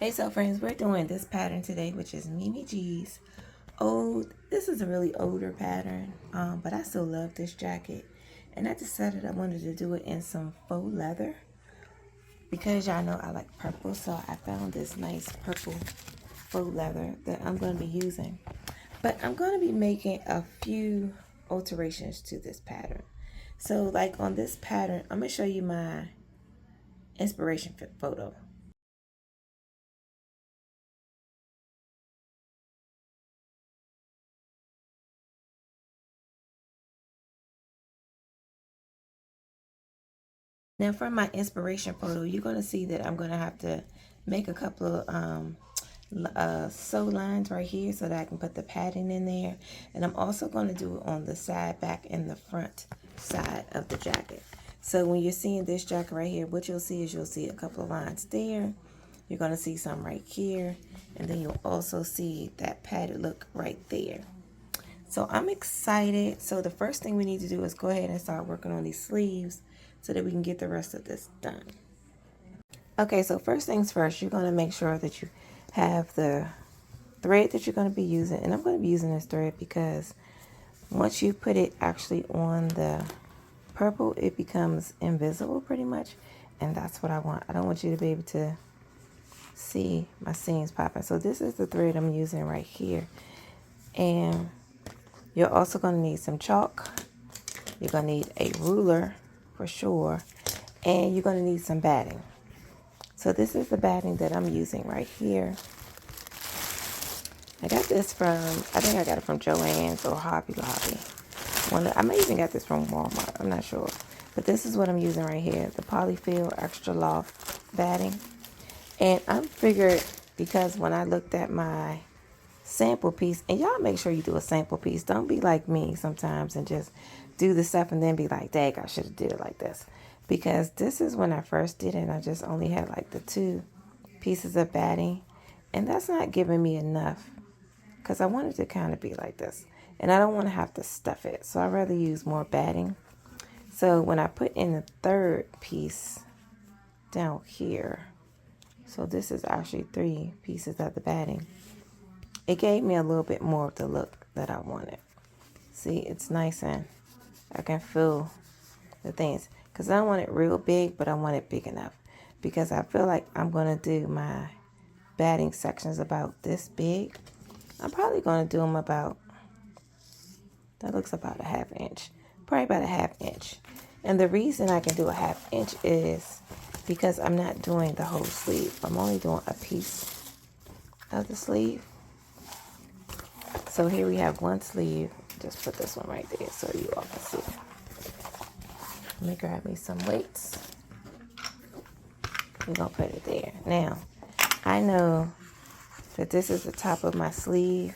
Hey, so friends, we're doing this pattern today, which is Mimi G's old. This is a really older pattern, but I still love this jacket. And I decided I wanted to do it in some faux leather because y'all know I like purple. So I found this nice purple faux leather that I'm going to be using. But I'm going to be making a few alterations to this pattern. So like on this pattern, I'm going to show you my inspiration photo. Now for my inspiration photo, you're going to see that I'm going to have to make a couple of sew lines right here so that I can put the padding in there. And I'm also going to do it on the side, back, and the front side of the jacket. So when you're seeing this jacket right here, what you'll see is you'll see a couple of lines there. You're going to see some right here. And then you'll also see that padded look right there. So I'm excited. So the first thing we need to do is go ahead and start working on these sleeves so that we can get the rest of this done. Okay, so first things first, you're going to make sure that you have the thread that you're going to be using. And I'm going to be using this thread because once you put it actually on the purple, it becomes invisible pretty much. And that's what I want. I don't want you to be able to see my seams popping. So this is the thread I'm using right here. And you're also going to need some chalk. You're going to need a ruler for sure. And you're going to need some batting. So this is the batting that I'm using right here. I got this from, I think I got it from Joann's or Hobby Lobby. I may even got this from Walmart. I'm not sure. But this is what I'm using right here. The Polyfill Extra Loft batting. And I figured because when I looked at my sample piece, and y'all make sure you do a sample piece. Don't be like me sometimes and just do the stuff and then be like, dang, I should have did it like this. Because this is when I first did it and I just only had like the 2 pieces of batting. And that's not giving me enough because I wanted to kind of be like this. And I don't want to have to stuff it. So I'd rather use more batting. So when I put in the third piece down here, so this is actually 3 pieces of the batting. It gave me a little bit more of the look that I wanted. See, it's nice and I can feel the things. Because I don't want it real big, but I want it big enough. Because I feel like I'm going to do my batting sections about this big. I'm probably going to do them about, that looks about a 1/2 inch. Probably about a 1/2 inch. And the reason I can do a 1/2 inch is because I'm not doing the whole sleeve. I'm only doing a piece of the sleeve. So here we have one sleeve. Just put this one right there so you all can see. Let me grab me some weights. We're going to put it there. Now, I know that this is the top of my sleeve.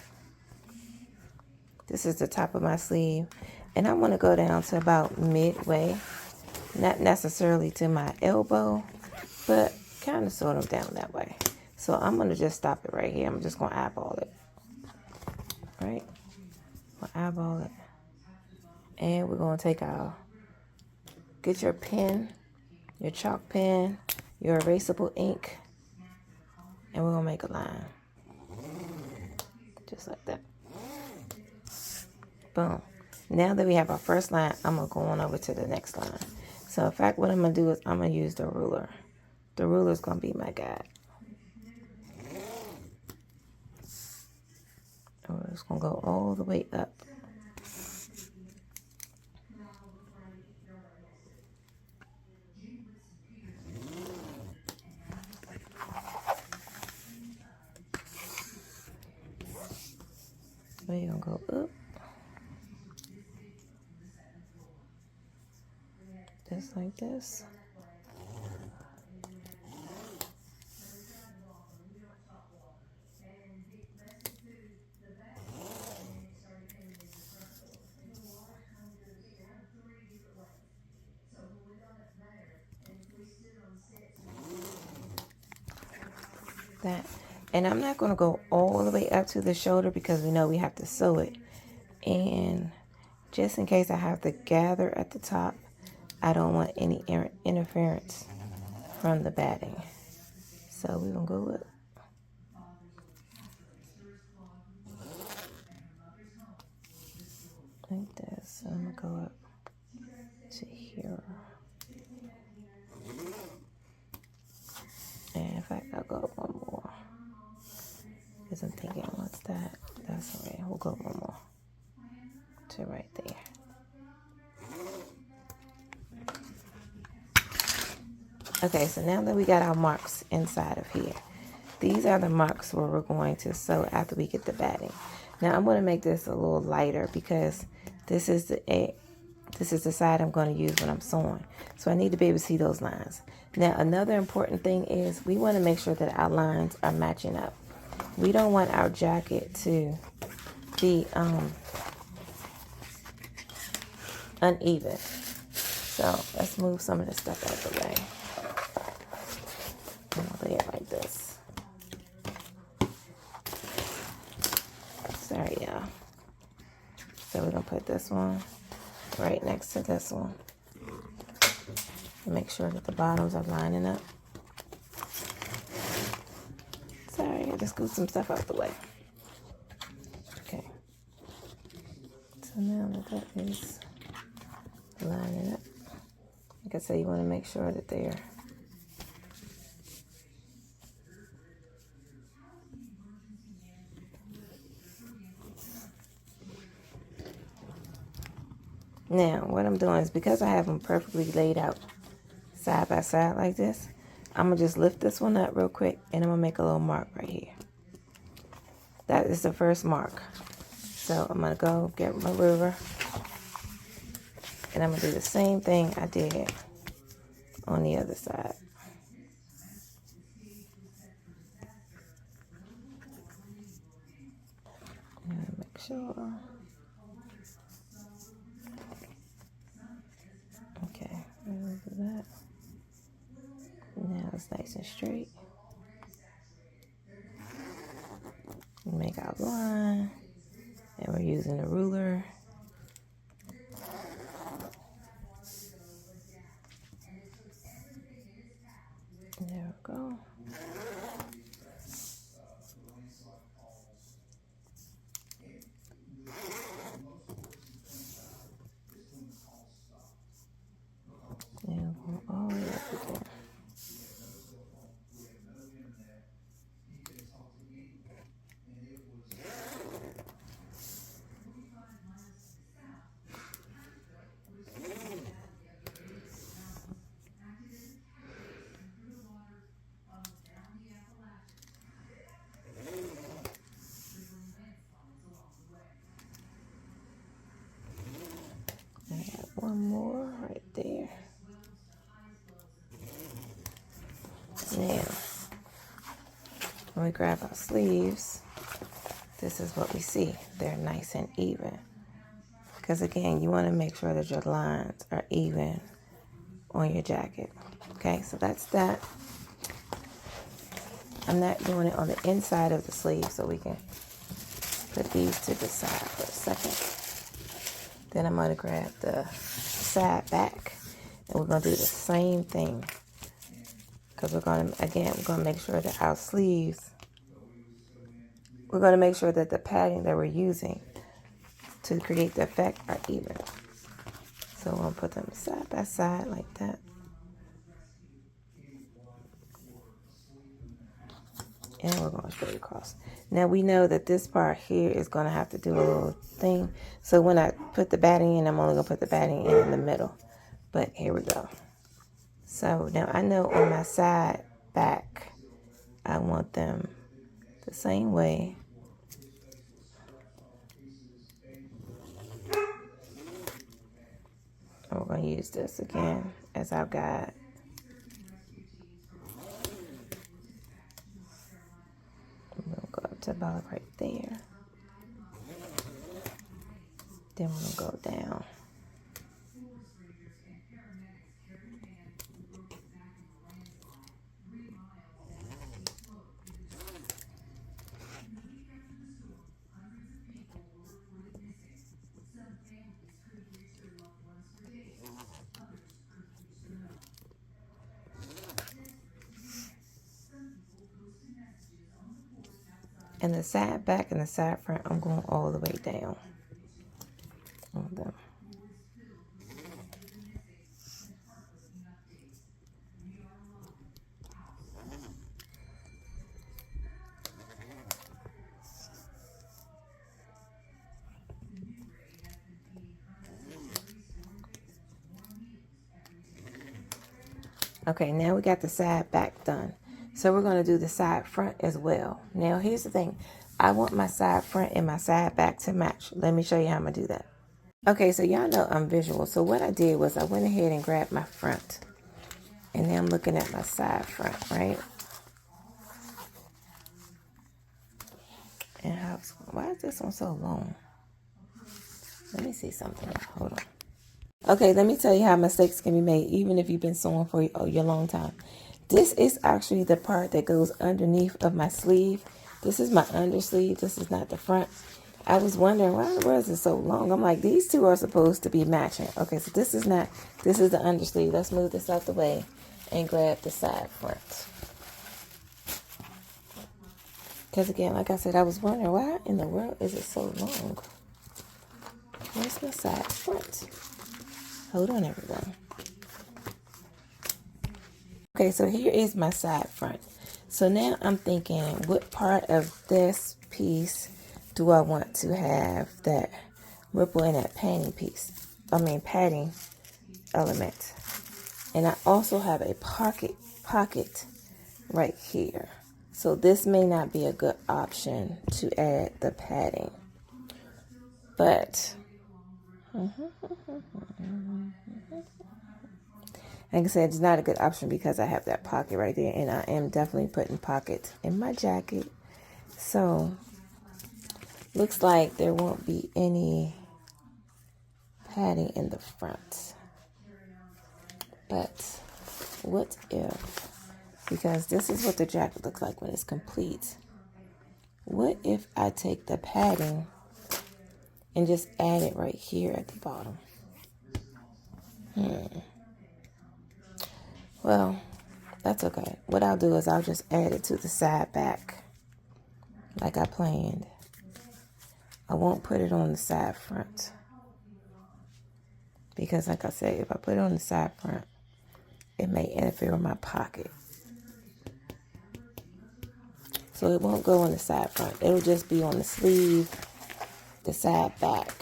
This is the top of my sleeve. And I want to go down to about midway. Not necessarily to my elbow, but kind of sort of down that way. So I'm going to just stop it right here. I'm just going to eyeball it. Right? We'll eyeball it. And we're going to take our, get your pen, your chalk pen, your erasable ink, and we're going to make a line. Just like that. Boom. Now that we have our first line, I'm going to go on over to the next line. So in fact, what I'm going to do is I'm going to use the ruler. The ruler is going to be my guide. And we're just going to go all the way up. We're going to go up. Just like this. That. And I'm not going to go all the way up to the shoulder because we know we have to sew it. And just in case I have to gather at the top, I don't want any interference from the batting. So we're going to go up. like this. So I'm gonna go up to here. And in fact, I'll go up one more. Because I'm thinking, what's that? That's all right. We'll go up one more to right there. Okay, so now that we got our marks inside of here, these are the marks where we're going to sew after we get the batting. Now I'm going to make this a little lighter because this is the side I'm going to use when I'm sewing. So I need to be able to see those lines. Now another important thing is we want to make sure that our lines are matching up. We don't want our jacket to be uneven. So let's move some of this stuff out of the way. I'll lay it like this. Sorry, y'all. So we're going to put this one right next to this one. Make sure that the bottoms are lining up. Sorry, I just scooped some stuff out the way. Okay. So now that is lining up. Like I said, you want to make sure that they're now, what I'm doing is because I have them perfectly laid out side by side like this, I'm going to just lift this one up real quick and I'm going to make a little mark right here. That is the first mark. So I'm going to go get my ruler and I'm going to do the same thing I did on the other side. And make sure. Okay, remove that. Now it's nice and straight. Make our line, and we're using a ruler. There we go. And we'll go all the way up again. I got one more right there. Now, when we grab our sleeves, this is what we see. They're nice and even. Because again, you want to make sure that your lines are even on your jacket. Okay, so that's that. I'm not doing it on the inside of the sleeve, so we can put these to the side for a second. Then I'm going to grab the side back, and we're going to do the same thing. Because we're going to make sure that our sleeves, we're going to make sure that the padding that we're using to create the effect are even. So we're going to put them side by side like that. And we're going straight across. Now we know that this part here is going to have to do a little thing. So when I put the batting in, I'm only going to put the batting in the middle. But here we go. So now I know on my side back, I want them the same way. And we're going to use this again as our guide. We'll go up to about right there. Then we're going to go down. And the side back and the side front, I'm going all the way down. of them. Okay, now we got the side back done. So we're going to do the side front as well. Now here's the thing. I want my side front and my side back to match. Let me show you how I'm going to do that. Okay, so y'all know I'm visual. So what I did was I went ahead and grabbed my front. And now I'm looking at my side front, right? And why is this one so long? Let me see something. Hold on. Okay, let me tell you how mistakes can be made, even if you've been sewing for your long time. This is actually the part that goes underneath of my sleeve. This is my undersleeve. This is not the front. I was wondering, why in the world is it so long? I'm like, these two are supposed to be matching. Okay, so this is not, this is the undersleeve. Let's move this out the way and grab the side front. Because again, like I said, I was wondering, why in the world is it so long? Where's my side front? Hold on, everyone. Okay, so here is my side front. So now I'm thinking, what part of this piece do I want to have that ripple in that padding element. And I also have a pocket right here. So this may not be a good option to add the padding. But like I said, it's not a good option because I have that pocket right there, and I am definitely putting pockets in my jacket. So looks like there won't be any padding in the front. But what if, because this is what the jacket looks like when it's complete. What if I take the padding and just add it right here at the bottom? Well, that's okay. What I'll do is I'll just add it to the side back like I planned. I won't put it on the side front because like I said, if I put it on the side front, it may interfere with my pocket. So it won't go on the side front. It'll just be on the sleeve, the side back.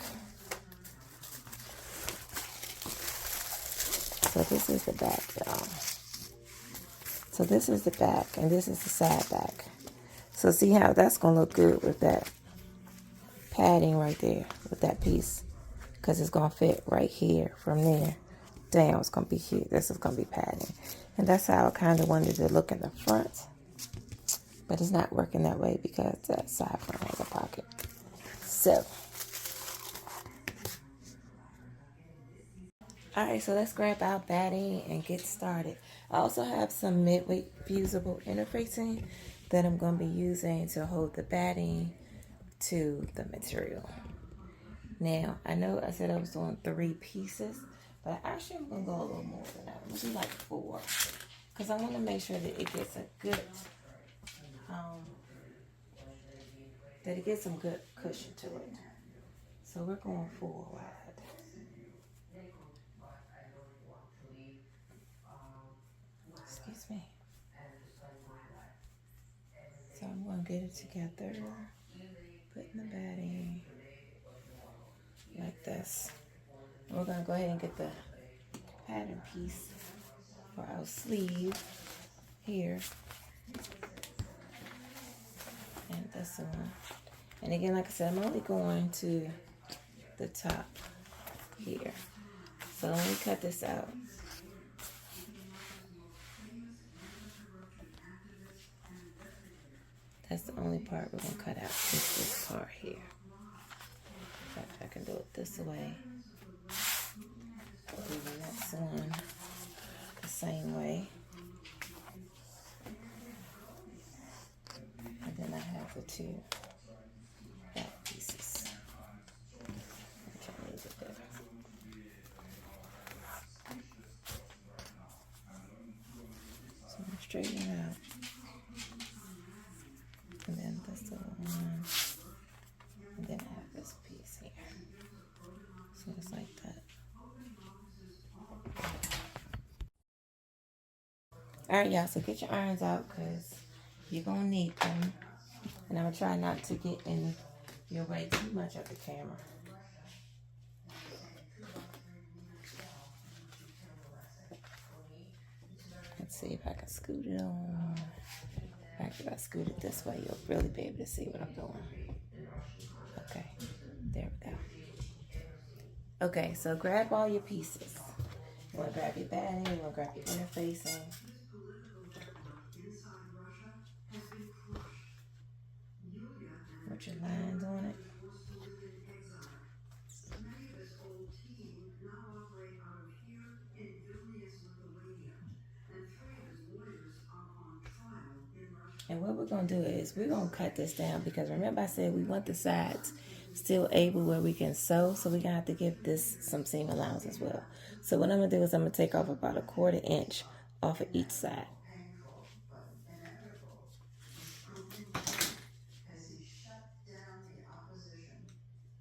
So this is the back, y'all. So this is the back, and this is the side back. So see how that's going to look good with that padding right there, with that piece. Because it's going to fit right here from there down. It's going to be here. This is going to be padding. And that's how I kind of wanted to look in the front. But it's not working that way because that side front has a pocket. So. Alright, so let's grab our batting and get started. I also have some mid-weight fusible interfacing that I'm going to be using to hold the batting to the material. Now, I know I said I was doing 3 pieces, but actually I'm going to go a little more than that. I'm going to do like 4. Because I want to make sure that it gets a good, some good cushion to it. So we're going 4 wide. Excuse me. So I'm going to get it together, put in the batting like this. And we're going to go ahead and get the pattern piece for our sleeve here. And this one. And again, like I said, I'm only going to the top here. So let me cut this out. That's the only part we're going to cut out, is this part here. In fact, I can do it this way. Do the next one the same way. And then I have the 2 back pieces. Which I need it there. So I'm straighten it out. And then this little one. And then I have this piece here. Just like that. All right, y'all, so get your irons out because you're going to need them. And I'm going to try not to get in your way too much of the camera. Let's see if I can scoot it on. In fact, if I scoot it this way, you'll really be able to see what I'm doing. Okay, there we go. Okay, so grab all your pieces. You want to grab your batting, you want to grab your interfacing. This political network inside Russia has been crushed. Yulia and put your lines on it. Forced to live in exile. Many of his old team now operate out of here in Vilnius, Lithuania. And 3 of his lawyers are on trial in Russia. And what we're going to do is we're going to cut this down because remember I said we want the sides still able where we can sew. So we're going to have to give this some seam allowance as well. So what I'm going to do is I'm going to take off about 1/4 inch off of each side. Painful, but inevitable. Putin has he shut down the opposition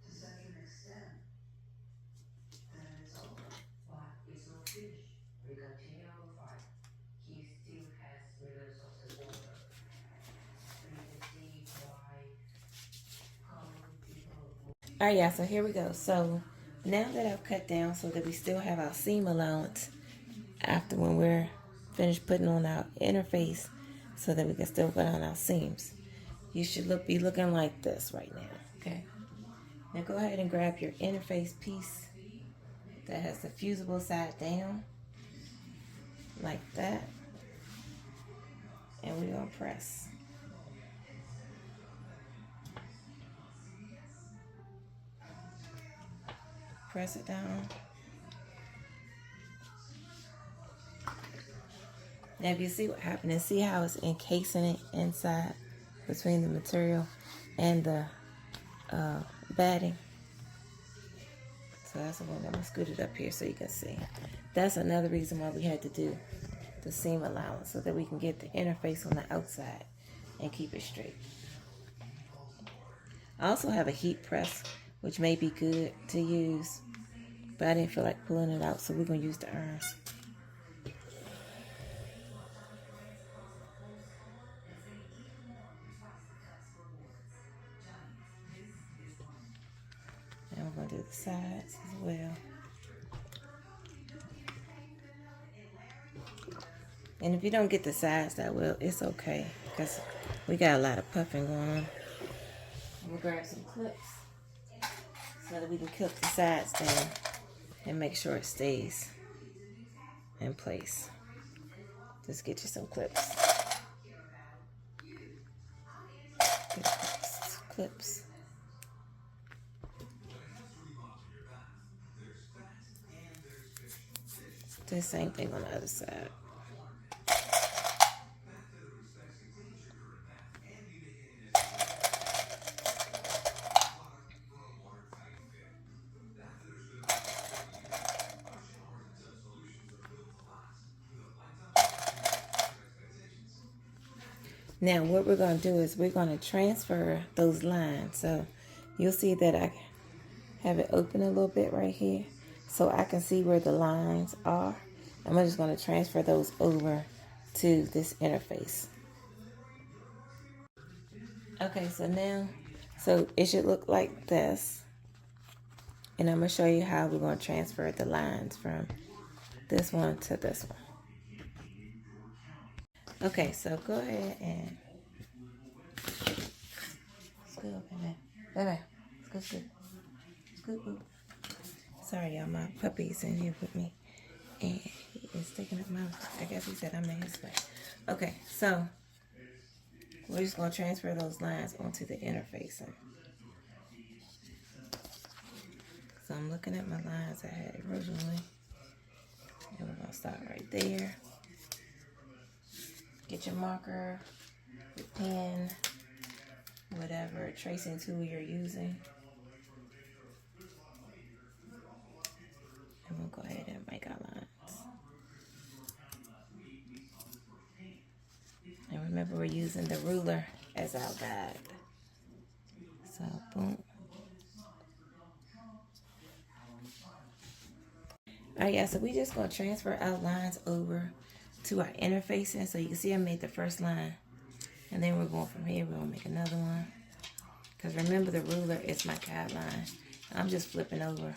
to such an extent that it's over. But it's not finished. We continue our fight. He still has millions of supporters. We can see why common people. All right, y'all, so here we go. So now that I've cut down so that we still have our seam allowance after when we're finished putting on our interface so that we can still put on our seams. You should be looking like this right now, okay? Now go ahead and grab your interface piece that has the fusible side down, like that. And we're gonna press. Press it down. Now if you see what happened, and see how it's encasing it inside between the material and the batting. So that's the one I'm gonna scoot it up here so you can see. That's another reason why we had to do the seam allowance so that we can get the interface on the outside and keep it straight. I also have a heat press, which may be good to use, but I didn't feel like pulling it out, so we're gonna use the irons. And we're gonna do the sides as well. And if you don't get the sides that well, it's okay because we got a lot of puffing going on. We'll grab some clips so that we can clip the sides down and make sure it stays in place. Just get you some clips. Get clips. The same thing on the other side. Now what we're going to do is we're going to transfer those lines. So you'll see that I have it open a little bit right here so I can see where the lines are. I'm just going to transfer those over to this interface. Okay, so now, so it should look like this. And I'm going to show you how we're going to transfer the lines from this one to this one. Okay, so go ahead and scoot up in there. Bye-bye. Scoot. Scoot. Sorry, y'all, my puppy's in here with me. And he is sticking up my, I guess he said I'm in his way. Okay, so we're just going to transfer those lines onto the interfacing. So I'm looking at my lines I had originally. And we're going to start right there. Get your marker, your pen, whatever tracing tool you're using. And we'll go ahead and make our lines. And remember, we're using the ruler as our guide. So, boom. All right, yeah, so we just going to transfer our lines over to our interfacing. So you can see I made the first line. And then we're going from here. We're going to make another one. Because remember, the ruler is my guideline. I'm just flipping over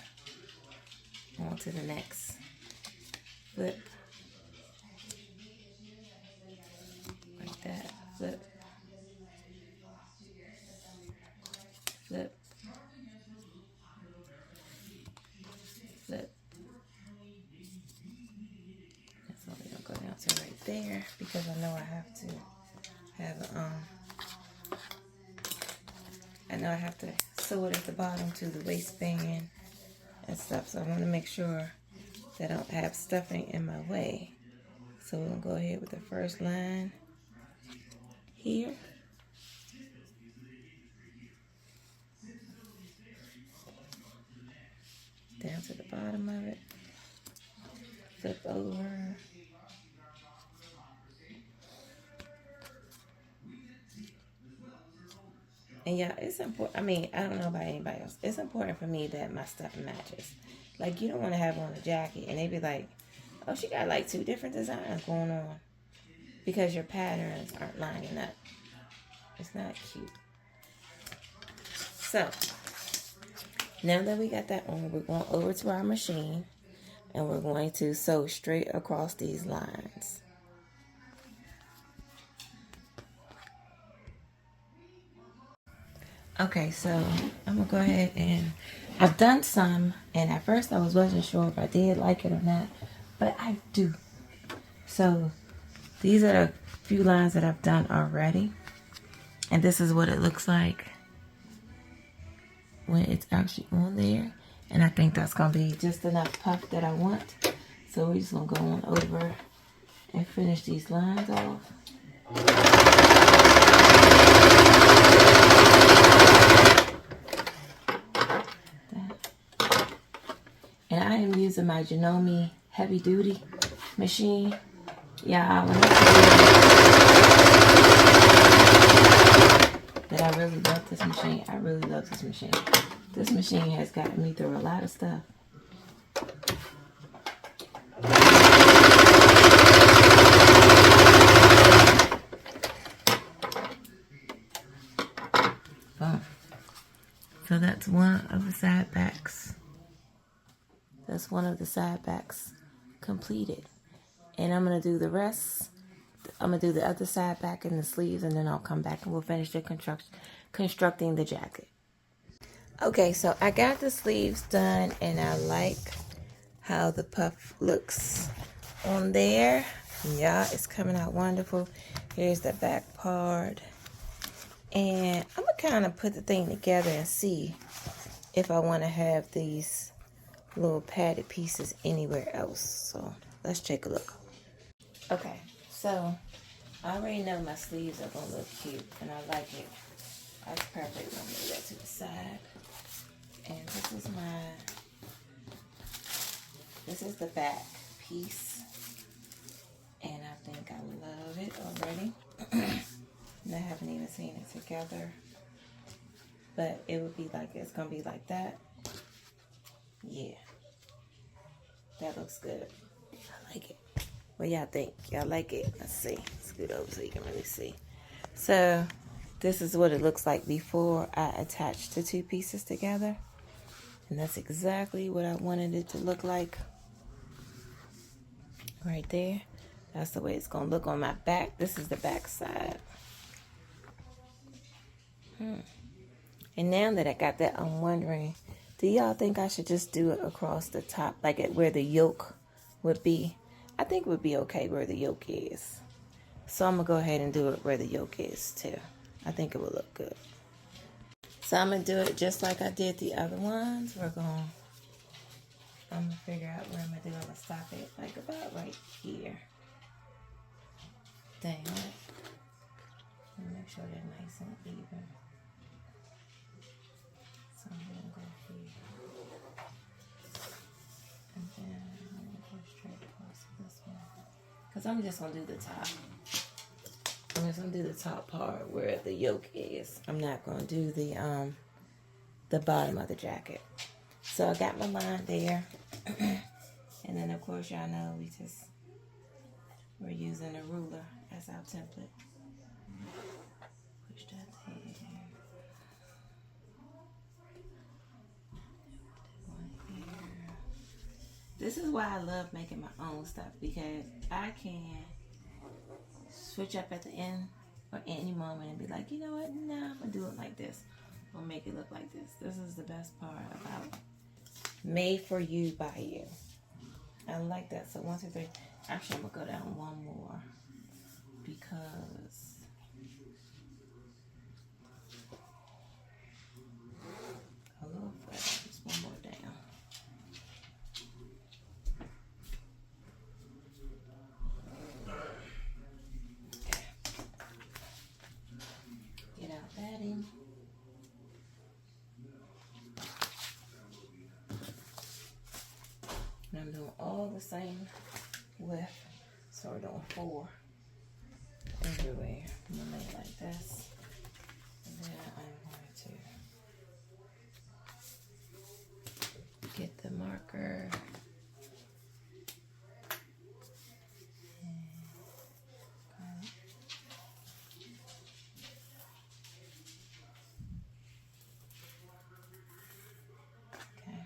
on to the next. Flip. Like that. Flip. Flip. Flip. That's what we're going to go down to right there. Because I know I have to have I know I have to sew it at the bottom to the waistband and stuff. So I want to make sure that I don't have stuffing in my way. So we're going to go ahead with the first line here. Down to the bottom of it. Flip over. And yeah, it's important. I mean, I don't know about anybody else. It's important for me that my stuff matches. Like, you don't want to have on a jacket and they be like, oh, she got like 2 different designs going on. Because your patterns aren't lining up. It's not cute. So, now that we got that on, we're going over to our machine. And we're going to sew straight across these lines. Okay, so I'm going to go ahead and I've done some, and at first I wasn't sure if I did like it or not, but I do. So these are the few lines that I've done already, and this is what it looks like when it's actually on there. And I think that's going to be just enough puff that I want. So we're just going to go on over and finish these lines off. And I am using my Janome heavy duty machine. Yeah, when I that I really love this machine. I really love this machine. This machine has gotten me through a lot of stuff. Boom. So that's one of the side backs. That's one of the side backs completed. And I'm going to do the rest. I'm going to do the other side back and the sleeves, and then I'll come back and we'll finish the constructing the jacket. Okay, so I got the sleeves done, and I like how the puff looks on there. Yeah, it's coming out wonderful. Here's the back part. And I'm going to kind of put the thing together and see if I want to have these little padded pieces anywhere else. So let's take a look. Okay, so I already know my sleeves are going to look cute, and I like it. That's perfect. I'm going to move that to the side. And this is the back piece. And I think I love it already. And I haven't even seen it together. But it would be like, it's going to be like that. Yeah. That looks good. I like it. What y'all think? Y'all like it? Let's see. Scoot over so you can really see. So, this is what it looks like before I attach the 2 pieces together. And that's exactly what I wanted it to look like. Right there. That's the way it's going to look on my back. This is the back side. And now that I got that, I'm wondering, do y'all think I should just do it across the top, like at where the yoke would be? I think it would be okay where the yoke is. So I'm going to go ahead and do it where the yoke is too. I think it will look good. So I'm going to do it just like I did the other ones. I'm going to figure out where I'm going to do it. I'm going to stop it like about right here. Dang it. Let me make sure they're nice and even. So I'm going to go here. And then I'm going to go straight across this one. Because I'm just going to do the top. I'm just going to do the top part where the yoke is. I'm not going to do the bottom of the jacket. So I got my line there. And And then of course y'all know we're using a ruler as our template. Push that there. This is why I love making my own stuff, because I can switch up at the end or any moment and be like, you know what, no, I'm gonna do it like this or make it look like this. This is the best part about made for you by you. I like that. So 1, 2, 3. Actually, I'm gonna go down one more because a little further. Just one more down. Okay. Get out batting. And I'm doing all the same width. So we're doing 4 everywhere. I'm gonna lay it like this. And then I'm going to get the marker. Okay.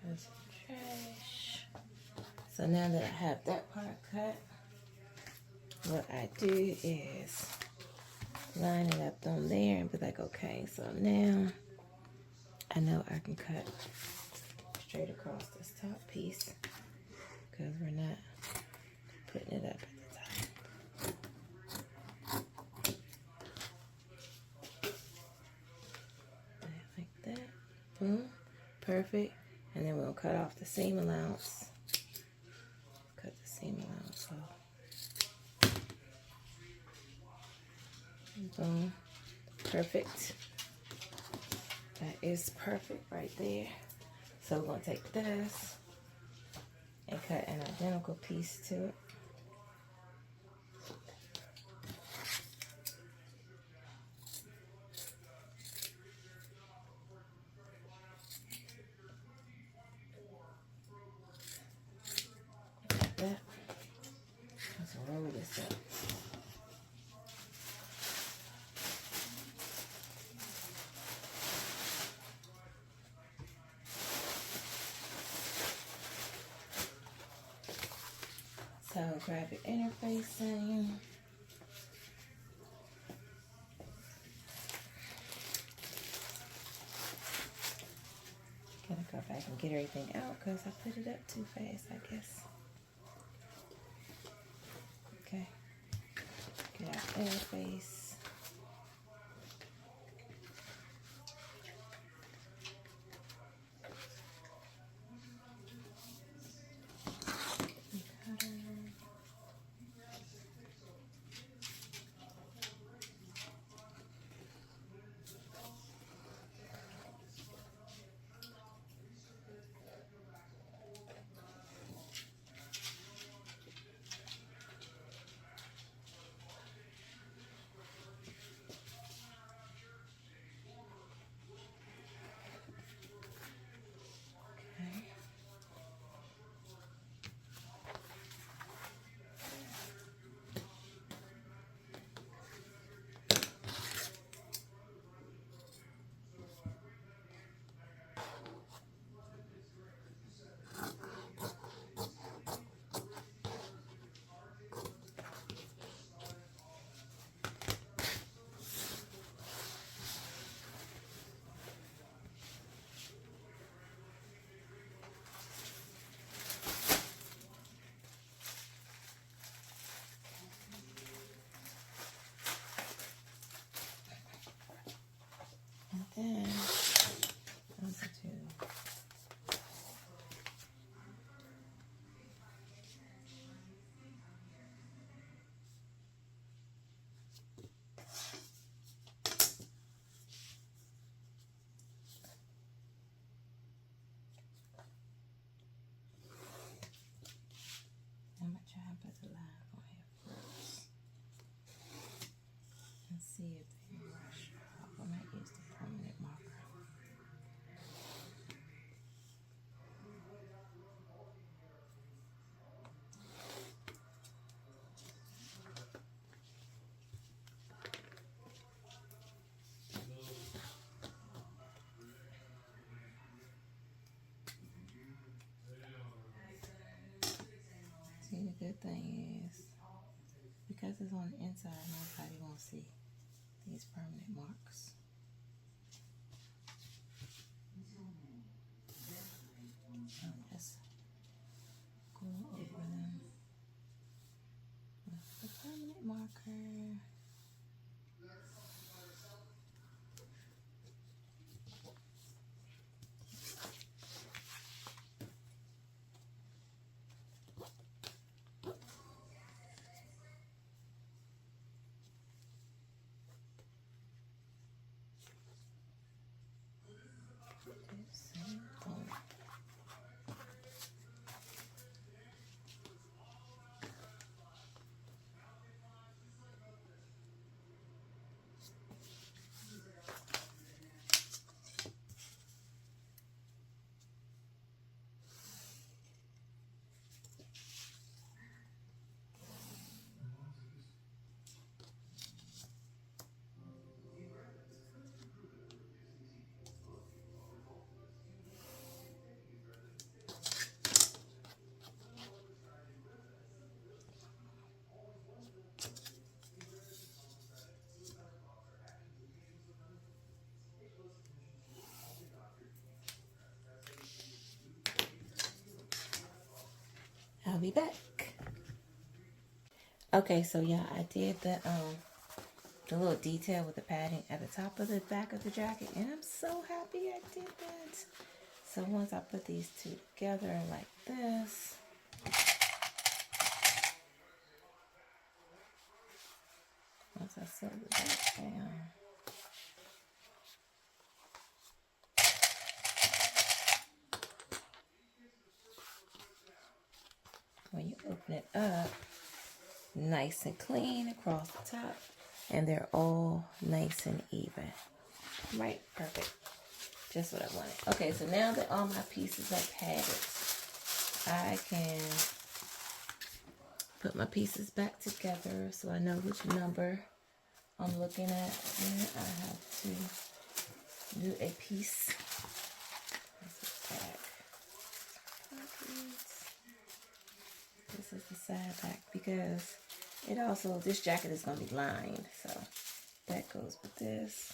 There's some trash. So now that I have that part cut, what I do is line it up on there and be like, okay, so now I know I can cut straight across this top piece because we're not putting it up at the top. Like that. Boom. Perfect. And then we'll cut off the seam allowance. Cut the seam allowance off. Boom. Perfect. That is perfect right there. So we're going to take this and cut an identical piece to it. Like that. Let's roll this up. So grab your interfacing. Gotta go back and get everything out because I put it up too fast, I guess. Okay. Get our interface. good thing is, because it's on the inside, nobody won't see these permanent marks. So just go over them with the permanent marker. I'll be back. Okay, so yeah, I did the little detail with the padding at the top of the back of the jacket, and I'm so happy I did that. So once I put these two together like this, once I sew the back down, when you open it up, nice and clean across the top, and they're all nice and even. Right, perfect. Just what I wanted. Okay, so now that all my pieces are padded, I can put my pieces back together so I know which number I'm looking at. And I have to do a piece. Back. This is the side back because it also, this jacket is going to be lined, so that goes with this.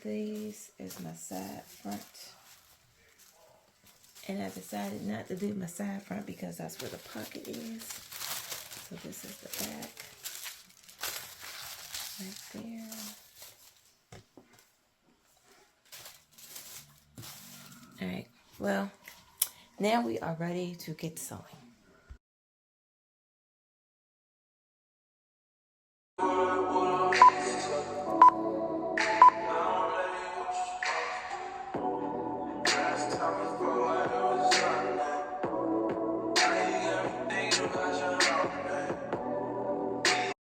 This is my side front. And I decided not to do my side front because that's where the pocket is. So this is the back. Right there. Alright, well, now we are ready to get sewing.